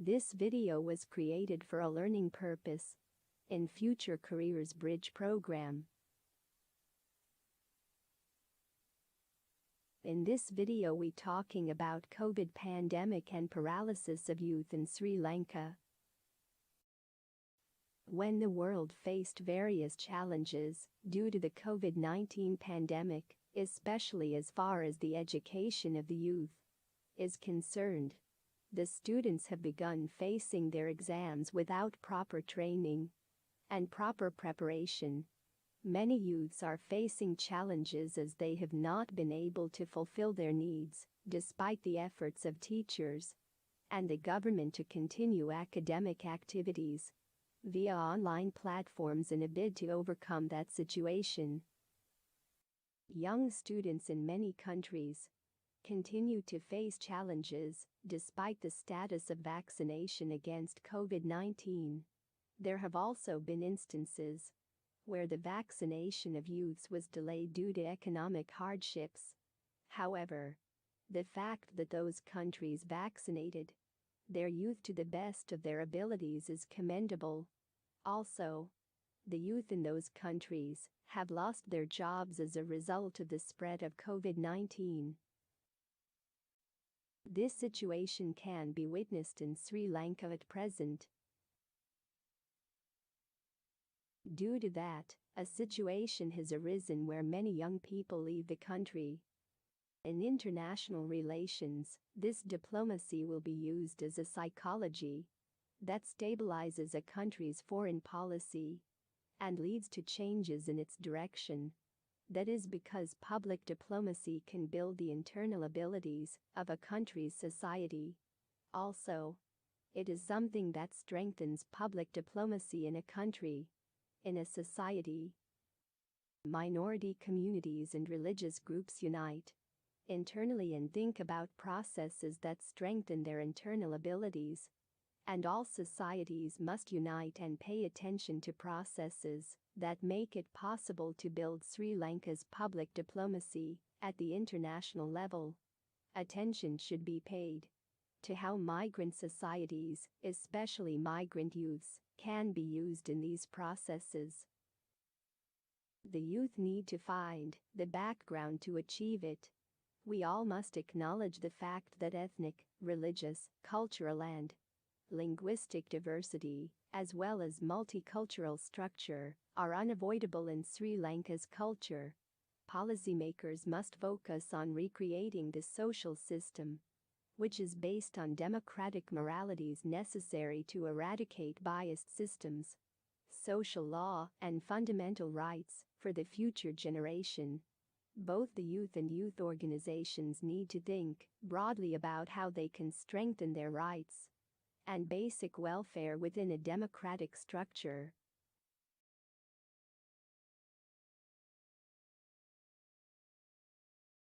This video was created for a learning purpose in Future Careers Bridge program. In this video we talking about COVID pandemic and paralysis of youth in Sri Lanka. When the world faced various challenges due to the COVID-19 pandemic, especially as far as the education of the youth is concerned, the students have begun facing their exams without proper training and proper preparation. Many youths are facing challenges as they have not been able to fulfill their needs, despite the efforts of teachers and the government to continue academic activities via online platforms in a bid to overcome that situation. Young students in many countries continue to face challenges despite the status of vaccination against COVID-19. There have also been instances where the vaccination of youths was delayed due to economic hardships. However, the fact that those countries vaccinated their youth to the best of their abilities is commendable. Also, the youth in those countries have lost their jobs as a result of the spread of COVID-19. This situation can be witnessed in Sri Lanka at present. Due to that, a situation has arisen where many young people leave the country. In international relations, this diplomacy will be used as a psychology that stabilizes a country's foreign policy and leads to changes in its direction. That is because public diplomacy can build the internal abilities of a country's society. Also, it is something that strengthens public diplomacy in a country, in a society. Minority communities and religious groups unite internally and think about processes that strengthen their internal abilities. And all societies must unite and pay attention to processes that make it possible to build Sri Lanka's public diplomacy at the international level. Attention should be paid to how migrant societies, especially migrant youths, can be used in these processes. The youth need to find the background to achieve it. We all must acknowledge the fact that ethnic, religious, cultural and linguistic diversity, as well as multicultural structure, are unavoidable in Sri Lanka's culture. Policymakers must focus on recreating the social system, which is based on democratic moralities necessary to eradicate biased systems, social law, and fundamental rights for the future generation. Both the youth and youth organizations need to think broadly about how they can strengthen their rights and basic welfare within a democratic structure.